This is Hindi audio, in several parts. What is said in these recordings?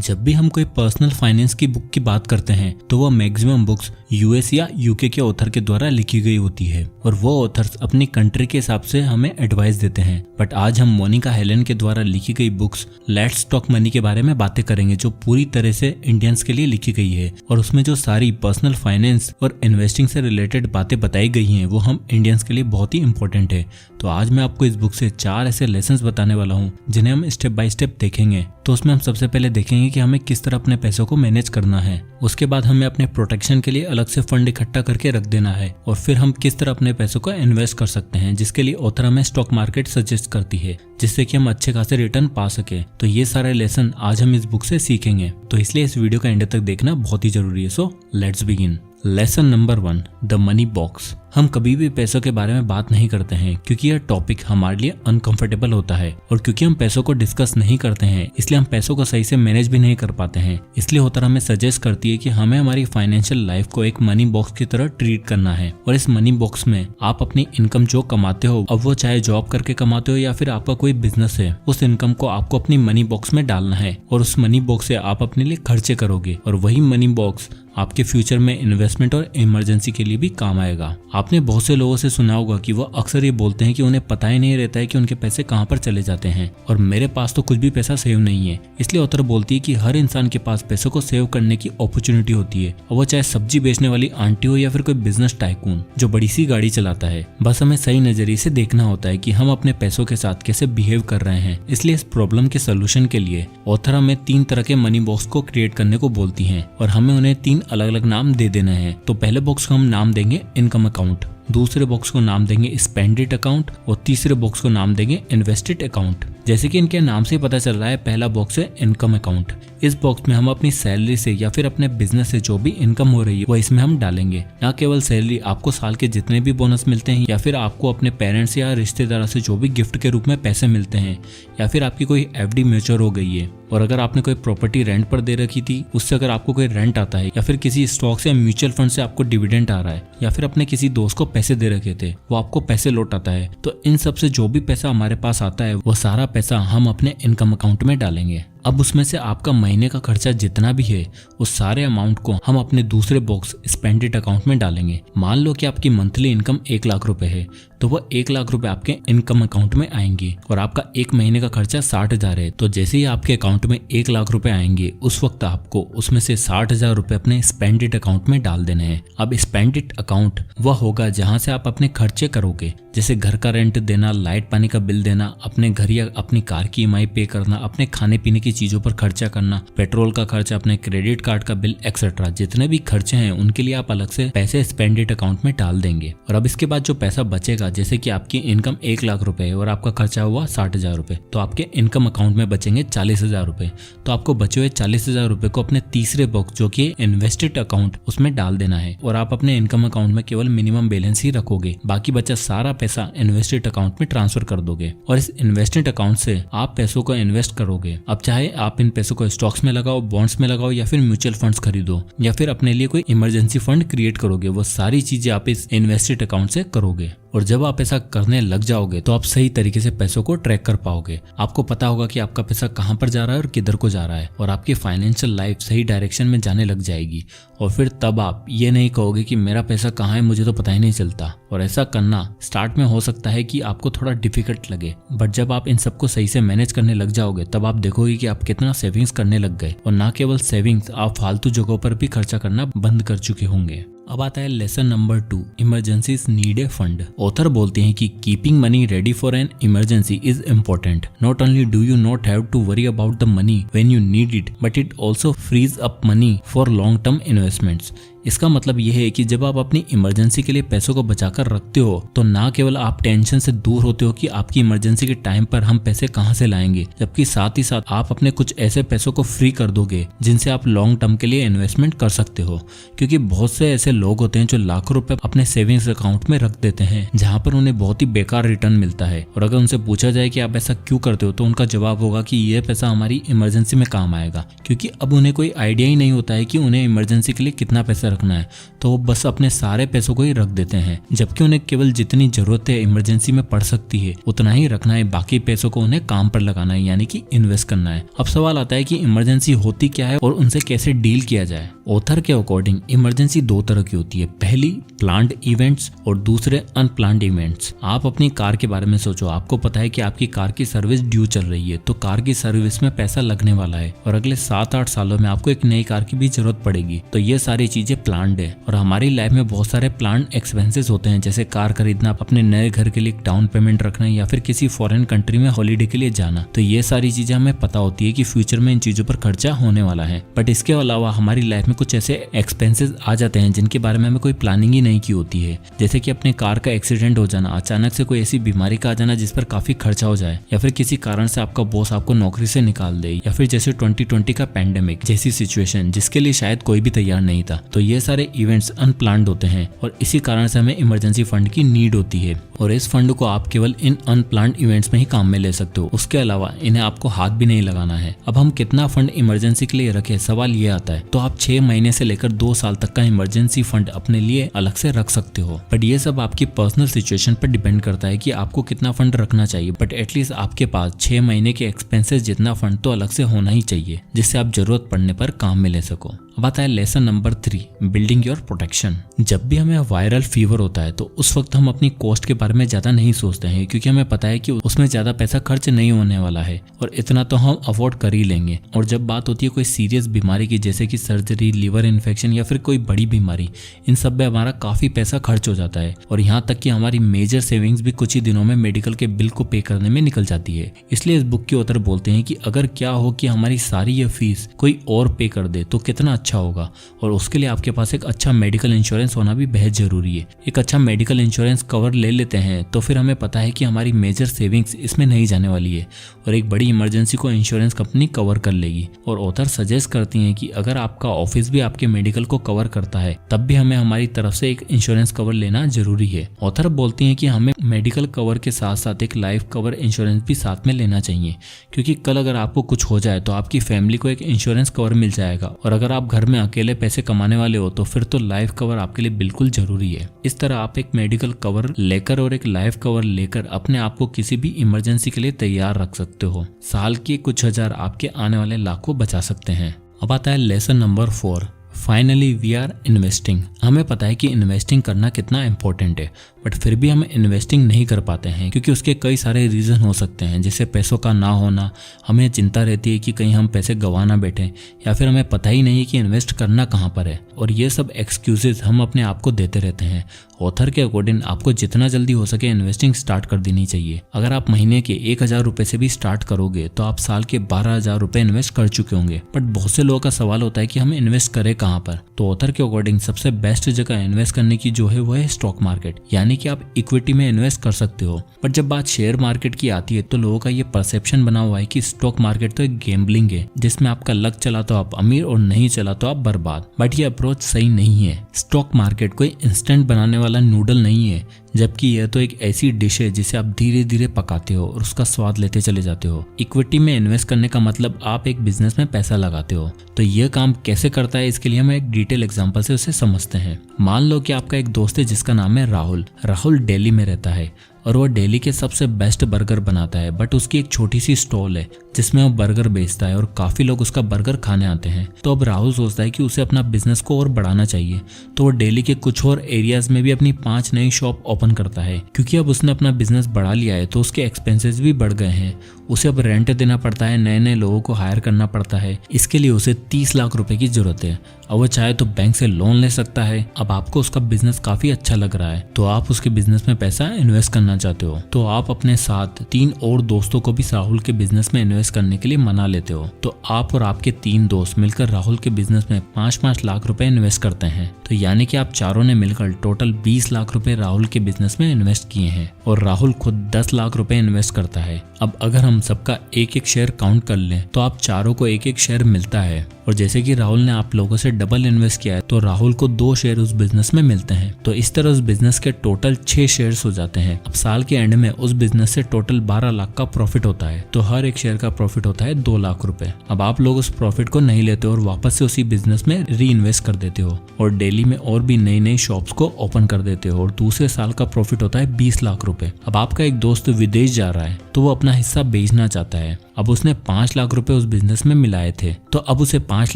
जब भी हम कोई पर्सनल फाइनेंस की बुक की बात करते हैं तो वह मैक्सिमम बुक्स यूएस या यूके के ऑथर के द्वारा लिखी गई होती है और वो ऑथर्स अपनी कंट्री के हिसाब से हमें एडवाइस देते हैं। बट आज हम मोनिका हेलन के द्वारा लिखी गई बुक्स लेट्स टॉक मनी के बारे में बातें करेंगे, जो पूरी तरह से इंडियंस के लिए लिखी गई है और उसमें जो सारी पर्सनल फाइनेंस और इन्वेस्टिंग से रिलेटेड बातें बताई गई हैं वो हम इंडियंस के लिए बहुत ही इंपॉर्टेंट है। तो आज मैं आपको इस बुक से 4 ऐसे लेसन्स बताने वाला हूँ जिन्हें हम स्टेप बाय स्टेप देखेंगे। तो उसमें हम सबसे पहले देखेंगे कि हमें किस तरह अपने पैसों को मैनेज करना है, उसके बाद हमें अपने प्रोटेक्शन के लिए अलग से फंड इकट्ठा करके रख देना है और फिर हम किस तरह अपने पैसों को इन्वेस्ट कर सकते हैं, जिसके लिए ऑथर हमें स्टॉक मार्केट सजेस्ट करती है जिससे कि हम अच्छे खासे रिटर्न पा सके। तो ये सारे लेसन आज हम इस बुक से सीखेंगे, तो इसलिए इस वीडियो का एंड तक देखना बहुत ही जरूरी है। So let's begin. Lesson number 1, the money box. हम कभी भी पैसों के बारे में बात नहीं करते हैं क्योंकि यह टॉपिक हमारे लिए अनकंफर्टेबल होता है और क्योंकि हम पैसों को डिस्कस नहीं करते हैं इसलिए हम पैसों को सही से मैनेज भी नहीं कर पाते हैं। इसलिए ऑथर हमें सजेस्ट करती है कि हमें हमारी फाइनेंशियल लाइफ को एक मनी बॉक्स की तरह ट्रीट करना है और इस मनी बॉक्स में आप अपनी इनकम जो कमाते हो, अब वो चाहे जॉब करके कमाते हो या फिर आपका कोई बिजनेस है, उस इनकम को आपको अपनी मनी बॉक्स में डालना है और उस मनी बॉक्स से आप अपने लिए खर्चे करोगे और वही मनी बॉक्स आपके फ्यूचर में इन्वेस्टमेंट और इमरजेंसी के लिए भी काम आएगा। आपने बहुत से लोगों से सुना होगा कि वो अक्सर ये बोलते हैं कि उन्हें पता ही नहीं रहता है कि उनके पैसे कहाँ पर चले जाते हैं और मेरे पास तो कुछ भी पैसा सेव नहीं है। इसलिए ऑथर बोलती है कि हर इंसान के पास पैसों को सेव करने की अपॉर्चुनिटी होती है और वो चाहे सब्जी बेचने वाली आंटी हो या फिर कोई बिजनेस टाइकून जो बड़ी सी गाड़ी चलाता है। बस हमें सही नजरिए से देखना होता है कि हम अपने पैसों के साथ कैसे बिहेव कर रहे हैं। इसलिए इस प्रॉब्लम के सोल्यूशन के लिए ऑथर हमें 3 तरह के मनी बॉक्स को क्रिएट करने को बोलती है और हमें उन्हें 3 अलग अलग नाम दे देना है। तो पहले बॉक्स को हम नाम देंगे इनकम अकाउंट, दूसरे बॉक्स को नाम देंगे स्पेंड इट अकाउंट और तीसरे बॉक्स को नाम देंगे इन्वेस्टेड अकाउंट। जैसे कि इनके नाम से पता चल रहा है, पहला बॉक्स है इनकम अकाउंट। इस बॉक्स में हम अपनी सैलरी से या फिर अपने बिजनेस से जो भी इनकम हो रही है वो इसमें हम डालेंगे। न केवल सैलरी, आपको साल के जितने भी बोनस मिलते हैं या फिर आपको अपने पेरेंट्स या रिश्तेदारों से जो भी गिफ्ट के रूप में पैसे मिलते हैं या फिर आपकी कोई एफडी म्यूचुअर हो गई है और अगर आपने कोई प्रॉपर्टी रेंट पर दे रखी थी, उससे अगर आपको कोई रेंट आता है या फिर किसी स्टॉक से म्यूचुअल फंड से आपको डिविडेंड आ रहा है या फिर अपने किसी दोस्त को पैसे दे रखे थे वो आपको पैसे लौट आता है, तो इन सब से जो भी पैसा हमारे पास आता है वो सारा पैसा हम अपने इनकम अकाउंट में डालेंगे। अब उसमें से आपका महीने का खर्चा जितना भी है उस सारे अमाउंट को हम अपने दूसरे बॉक्स स्पेंड इट अकाउंट में डालेंगे। मान लो कि आपकी मंथली इनकम 1 लाख रुपए है तो वह 1 लाख रुपए आपके इनकम अकाउंट में आएंगे और आपका एक महीने का खर्चा 60,000 है, तो जैसे ही आपके अकाउंट में 1 लाख रुपए आएंगे उस वक्त आपको उसमें से 60,000 रुपए अपने स्पेंड इट अकाउंट में डाल देने हैं। अब स्पेंड इट अकाउंट वह होगा जहां से आप अपने खर्चे करोगे, जैसे घर का रेंट देना, लाइट पानी का बिल देना, अपने घर या अपनी कार की ईएमआई पे करना, अपने खाने पीने की चीजों पर खर्चा करना, पेट्रोल का खर्चा, अपने क्रेडिट कार्ड का बिल एक्सेट्रा। जितने भी खर्चे हैं उनके लिए आप अलग से पैसे स्पेंड इट अकाउंट में डाल देंगे और अब इसके बाद जो पैसा बचेगा, जैसे कि आपकी इनकम 1 लाख रुपए है और आपका खर्चा हुआ 60,000 रुपए, तो आपके इनकम अकाउंट में बचेंगे 40,000 रुपए। तो आपको बचे हुए 40,000 रुपए को अपने तीसरे बॉक्स जो कि इन्वेस्टेड अकाउंट उसमें डाल देना है और आप अपने इनकम अकाउंट में केवल मिनिमम बैलेंस ही रखोगे, बाकी बचा सारा पैसा इन्वेस्टेड अकाउंट में ट्रांसफर कर दोगे और इस इन्वेस्टेड अकाउंट से आप पैसों को इन्वेस्ट करोगे। अब चाहे आप इन पैसों को स्टॉक्स में लगाओ, बॉन्ड्स में लगाओ या फिर म्यूचुअल फंड्स खरीदो या फिर अपने लिए कोई इमरजेंसी फंड क्रिएट करोगे, वो सारी चीजें आप इस इन्वेस्टेड अकाउंट से करोगे। और जब आप ऐसा करने लग जाओगे तो आप सही तरीके से पैसों को ट्रैक कर पाओगे। आपको पता होगा कि आपका पैसा कहाँ पर जा रहा है और किधर को जा रहा है और आपकी फाइनेंशियल लाइफ सही डायरेक्शन में जाने लग जाएगी और फिर तब आप ये नहीं कहोगे कि मेरा पैसा कहाँ है, मुझे तो पता ही नहीं चलता। और ऐसा करना स्टार्ट में हो सकता है कि आपको थोड़ा डिफिकल्ट लगे, बट जब आप इन सबको सही से मैनेज करने लग जाओगे तब आप देखोगे कि आप कितना सेविंग्स करने लग गए और ना केवल सेविंग्स, आप फालतू जगहों पर भी खर्चा करना बंद कर चुके होंगे। अब आता है lesson number 2, emergencies need a fund. Author बोलते हैं कि keeping money ready for an emergency is important. Not only do you not have to worry about the money when you need it, but it also frees up money for long term investments. इसका मतलब यह है कि जब आप अपनी इमरजेंसी के लिए पैसों को बचाकर रखते हो तो ना केवल आप टेंशन से दूर होते हो कि आपकी इमरजेंसी के टाइम पर हम पैसे कहां से लाएंगे, जबकि साथ ही साथ आप अपने कुछ ऐसे पैसों को फ्री कर दोगे जिनसे आप लॉन्ग टर्म के लिए इन्वेस्टमेंट कर सकते हो। क्योंकि बहुत से ऐसे लोग होते हैं जो लाखों रुपए अपने सेविंग्स अकाउंट में रख देते हैं जहां पर उन्हें बहुत ही बेकार रिटर्न मिलता है और अगर उनसे पूछा जाए कि आप ऐसा क्यों करते हो तो उनका जवाब होगा कि यह पैसा हमारी इमरजेंसी में काम आएगा, क्योंकि अब उन्हें कोई आइडिया ही नहीं होता है कि उन्हें इमरजेंसी के लिए कितना पैसा रखना है तो वो बस अपने सारे पैसों को ही रख देते हैं, जबकि उन्हें केवल जितनी जरूरत है इमरजेंसी में पड़ सकती है उतना ही रखना है, बाकी पैसों को उन्हें काम पर लगाना है यानी कि इन्वेस्ट करना है। अब सवाल आता है कि इमरजेंसी होती क्या है और उनसे कैसे डील किया जाए। ऑथर के अकॉर्डिंग इमरजेंसी दो तरह की होती है, पहली प्लान्ड इवेंट्स और दूसरे अनप्लान्ड इवेंट्स। आप अपनी कार के बारे में सोचो, आपको पता है कि आपकी कार की सर्विस ड्यू चल रही है, तो कार की सर्विस में पैसा लगने वाला है और अगले 7-8 सालों में आपको एक नई कार की भी जरूरत पड़ेगी। तो ये सारी चीजें प्लान्ड है और हमारी लाइफ में बहुत सारे प्लान्ड एक्सपेंसेस होते हैं, जैसे कार खरीदना, अपने नए घर के लिए डाउन पेमेंट रखना या फिर किसी फॉरेन कंट्री में हॉलीडे के लिए जाना। तो ये सारी चीजें हमें पता होती है कि फ्यूचर में इन चीजों पर खर्चा होने वाला है। बट इसके अलावा हमारी लाइफ में कुछ ऐसे एक्सपेंसेस आ जाते हैं जिनके बारे में हमें कोई प्लानिंग ही नहीं की होती है, जैसे कि अपने कार का एक्सीडेंट हो जाना, अचानक से कोई ऐसी बीमारी का आ जाना जिस पर काफी खर्चा हो जाए, या फिर किसी कारण से आपका बॉस आपको नौकरी से निकाल दे, या फिर जैसे 2020 का पैंडेमिक जैसी सिचुएशन जिसके लिए शायद कोई भी तैयार नहीं था। तो ये सारे इवेंट्स अनप्लान्ड होते हैं और इसी कारण से हमें इमरजेंसी फंड की नीड होती है और इस फंड को आप केवल इन अनप्लान्ड इवेंट्स में ही काम में ले सकते हो, उसके अलावा इन्हें आपको हाथ भी नहीं लगाना है। अब हम कितना फंड इमरजेंसी के लिए रखें, सवाल ये आता है। तो आप 6 महीने से लेकर 2 साल तक का इमरजेंसी फंड अपने लिए अलग से रख सकते हो, बट ये सब आपकी पर्सनल सिचुएशन पर डिपेंड करता है कि आपको कितना फंड रखना चाहिए। बट एटलीस्ट आपके पास 6 महीने के एक्सपेंसेस जितना फंड तो अलग से होना ही चाहिए, जिससे आप जरूरत पड़ने पर काम में ले सको। अब आता है lesson number 3, building your protection. जब भी हमें वायरल फीवर होता है तो उस वक्त हम अपनी कॉस्ट के बारे में ज्यादा नहीं सोचते हैं, क्योंकि हमें पता है कि उसमें ज्यादा पैसा खर्च नहीं होने वाला है और इतना तो हम अफोर्ड कर ही लेंगे। और जब बात होती है कोई सीरियस बीमारी की, जैसे कि सर्जरी, लिवर इन्फेक्शन या फिर कोई बड़ी बीमारी, इन सब में हमारा काफी पैसा खर्च हो जाता है और यहाँ तक कि हमारी मेजर सेविंग्स भी कुछ ही दिनों में मेडिकल के बिल को पे करने में निकल जाती है। इसलिए इस बुक के ऑथर बोलते हैं कि अगर क्या हो कि हमारी सारी ये फीस कोई और पे कर दे तो कितना अच्छा होगा, और उसके लिए आपके पास एक अच्छा मेडिकल इंश्योरेंस होना भी बेहद जरूरी है। एक अच्छा मेडिकल इंश्योरेंस कवर ले लेते हैं तो फिर हमें पता है कि हमारी मेजर सेविंग्स इसमें नहीं जाने वाली है और एक बड़ी इमरजेंसी को इंश्योरेंस कंपनी कवर कर लेगी। और ऑथर सजेस्ट करती हैं कि अगर आपका ऑफिस भी आपके मेडिकल को कवर करता है तब भी हमें हमारी तरफ से एक इंश्योरेंस कवर लेना जरूरी है। ऑथर बोलती हैं कि हमें मेडिकल कवर के साथ साथ एक लाइफ कवर इंश्योरेंस भी साथ में लेना चाहिए, क्योंकि कल अगर आपको कुछ हो जाए तो आपकी फैमिली को एक इंश्योरेंस कवर मिल जाएगा, और अगर आप घर में अकेले पैसे कमाने वाले हो तो फिर तो लाइफ कवर आपके लिए बिल्कुल जरूरी है। इस तरह आप एक मेडिकल कवर लेकर और एक लाइफ कवर लेकर अपने आप को किसी भी इमरजेंसी के लिए तैयार रख सकते हो। साल के कुछ हजार आपके आने वाले लाख को बचा सकते हैं। अब आता है lesson number 4, finally we are investing. हमें पता है कि इन्वेस्टिंग करना कितना इंपॉर्टेंट है, बट फिर भी हम इन्वेस्टिंग नहीं कर पाते हैं क्योंकि उसके कई सारे रीज़न हो सकते हैं, जैसे पैसों का ना होना, हमें चिंता रहती है कि कहीं हम पैसे गंवा ना बैठे, या फिर हमें पता ही नहीं है कि इन्वेस्ट करना कहाँ पर है। और ये सब एक्सक्यूजेज हम अपने आप को देते रहते हैं। ऑथर के अकॉर्डिंग आपको जितना जल्दी हो सके इन्वेस्टिंग स्टार्ट कर देनी चाहिए। अगर आप महीने के 1000 रुपए से भी स्टार्ट करोगे तो आप साल के 12,000 रुपए इन्वेस्ट कर चुके होंगे। बट बहुत से लोगों का सवाल होता है कि हम इन्वेस्ट करें कहाँ पर। तो ऑथर के अकॉर्डिंग सबसे बेस्ट जगह इन्वेस्ट करने की जो है वो है स्टॉक मार्केट, यानी कि आप इक्विटी में इन्वेस्ट कर सकते हो। बट जब बात शेयर मार्केट की आती है तो लोगों का ये परसेप्शन बना हुआ है कि स्टॉक मार्केट तो एक गैम्बलिंग है जिसमें आपका लक चला तो आप अमीर और नहीं चला तो आप बर्बाद। बट ये अप्रोच सही नहीं है। स्टॉक मार्केट कोई इंस्टेंट बनाने वाला नूडल नहीं है, जबकि यह तो एक ऐसी डिश है जिसे आप धीरे धीरे पकाते हो और उसका स्वाद लेते चले जाते हो। इक्विटी में इन्वेस्ट करने का मतलब आप एक बिजनेस में पैसा लगाते हो। तो यह काम कैसे करता है इसके लिए हम एक डिटेल एग्जांपल से उसे समझते हैं। मान लो कि आपका एक दोस्त है जिसका नाम है राहुल। राहुल दिल्ली में रहता है और वो दिल्ली के सबसे बेस्ट बर्गर बनाता है, बट उसकी एक छोटी सी स्टॉल है जिसमें वो बर्गर बेचता है और काफी लोग उसका बर्गर खाने आते हैं। तो अब राहुल सोचता है कि उसे अपना बिजनेस को और बढ़ाना चाहिए, तो वो दिल्ली के कुछ और एरियाज में भी अपनी 5 नई शॉप ओपन करता है। क्योंकि अब उसने अपना बिजनेस बढ़ा लिया है तो उसके एक्सपेंसेस भी बढ़ गए हैं। उसे अब रेंट देना पड़ता है, नए नए लोगों को हायर करना पड़ता है। इसके लिए उसे 30 लाख रुपए की जरूरत है। अब वो चाहे तो बैंक से लोन ले सकता है। अब आपको उसका बिजनेस काफी अच्छा लग रहा है तो आप उसके बिजनेस में पैसा इन्वेस्ट करना चाहते हो, तो आप अपने साथ 3 और दोस्तों को भी राहुल के बिजनेस में इन्वेस्ट करने के लिए मना लेते हो। तो आप और आपके 3 दोस्त मिलकर राहुल के बिजनेस में 5-5 लाख रुपए इन्वेस्ट करते हैं। तो यानी कि आप चारों ने मिलकर टोटल 20 लाख रुपए राहुल के बिजनेस में इन्वेस्ट किए हैं और राहुल खुद 10 लाख रुपए इन्वेस्ट करता है। अब अगर हम सबका एक शेयर काउंट कर लें तो आप चारों को एक शेयर मिलता है, और जैसे कि राहुल ने आप लोगों से डबल इन्वेस्ट किया है तो राहुल को 2 शेयर उस बिजनेस में मिलते हैं। तो इस तरह उस बिजनेस के टोटल 6 शेयर्स हो जाते हैं। अब साल के एंड में उस बिजनेस से टोटल 12 लाख का प्रॉफिट होता है। तो हर एक शेयर का प्रॉफिट होता है 2 लाख रुपए। अब आप लोग उस प्रॉफिट को नहीं लेते और वापस से उसी बिजनेस में री इन्वेस्ट कर देते हो और दिल्ली में और भी नई नई शॉप्स को ओपन कर देते हो और दूसरे साल का प्रॉफिट होता है 20 लाख रुपए। अब आपका एक दोस्त विदेश जा रहा है तो वो अपना हिस्सा बेचना चाहता है। अब उसने 5 लाख रुपए उस बिजनेस में मिलाए थे, तो अब उसे 5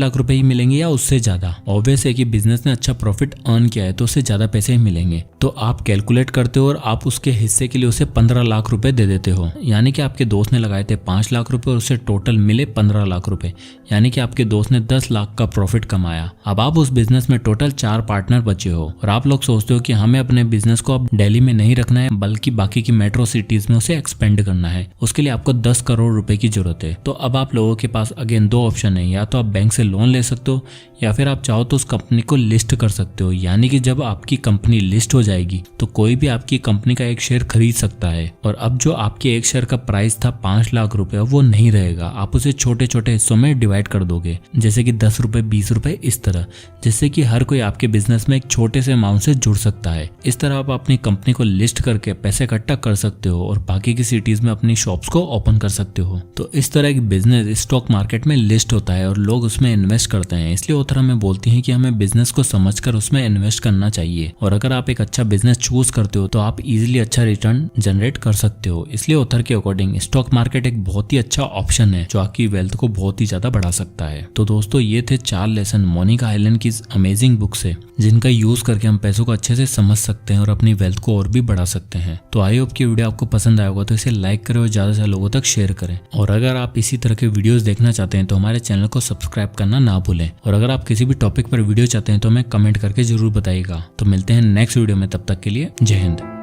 लाख रुपए ही मिलेंगे या उससे ज्यादा? ऑब्वियस है कि बिजनेस ने अच्छा प्रॉफिट अर्न किया है तो उससे ज्यादा पैसे ही मिलेंगे। तो आप कैलकुलेट करते हो और आप उसके हिस्से के लिए उसे 15 लाख रुपए दे देते हो। यानी कि आपके दोस्त ने लगाए थे 5 लाख रुपए और उसे टोटल मिले 15 लाख रुपए, यानी कि आपके दोस्त ने 10 लाख का प्रॉफिट कमाया। अब आप उस बिजनेस में टोटल 4 पार्टनर बचे हो और आप लोग सोचते हो कि हमें अपने बिजनेस को अब दिल्ली में नहीं रखना है बल्कि बाकी की मेट्रो सिटीज में उसे एक्सपेंड करना है। उसके लिए आपको 10 करोड़ रुपए की जरूरत है। तो अब आप लोगों के पास अगेन 2 ऑप्शन है, या तो आप बैंक से लोन ले सकते हो या फिर आप चाहो तो उस कंपनी को लिस्ट कर सकते हो। यानी कि जब आपकी कंपनी लिस्ट हो जाएगी तो कोई भी आपकी कंपनी का एक शेयर खरीद सकता है और अब जो आपके एक शेयर का प्राइस था 5 लाख रुपए वो नहीं रहेगा। आप उसे छोटे छोटे हिस्सों में डिवाइड कर दोगे, जैसे कि 10 रुपए 20 रुपए इस तरह, जिससे कि हर कोई आपके बिजनेस में एक छोटे से अमाउंट से जुड़ सकता है। इस तरह आप अपनी कंपनी को लिस्ट करके पैसे इकट्ठा कर सकते हो और बाकी की सिटीज में अपनी शॉप्स को ओपन कर सकते हो। तो इस तरह की बिजनेस स्टॉक मार्केट में लिस्ट होता है और लोग उसमें इन्वेस्ट करते हैं। इसलिए ऑथर हमें बोलती हैं कि हमें बिजनेस को समझकर उसमें इन्वेस्ट करना चाहिए और अगर आप एक अच्छा बिजनेस चूज करते हो तो आप इजीली अच्छा रिटर्न जनरेट कर सकते हो। इसलिए ऑथर के अकॉर्डिंग स्टॉक मार्केट एक बहुत ही अच्छा ऑप्शन है जो आपकी वेल्थ को बहुत ही ज्यादा बढ़ा सकता है। तो दोस्तों ये थे 4 लेसन मोनिका हेलन की अमेजिंग बुक से, जिनका यूज करके हम पैसों को अच्छे से समझ सकते हैं और अपनी वेल्थ को और भी बढ़ा सकते हैं। तो आई होप कि वीडियो आपको पसंद आया होगा, तो इसे लाइक करें और ज्यादा से लोगों तक शेयर करें। और अगर आप इसी तरह के वीडियोस देखना चाहते हैं तो हमारे चैनल को सब्सक्राइब करना ना भूलें। और अगर आप किसी भी टॉपिक पर वीडियो चाहते हैं तो हमें कमेंट करके जरूर बताइएगा। तो मिलते हैं नेक्स्ट वीडियो में, तब तक के लिए जय हिंद।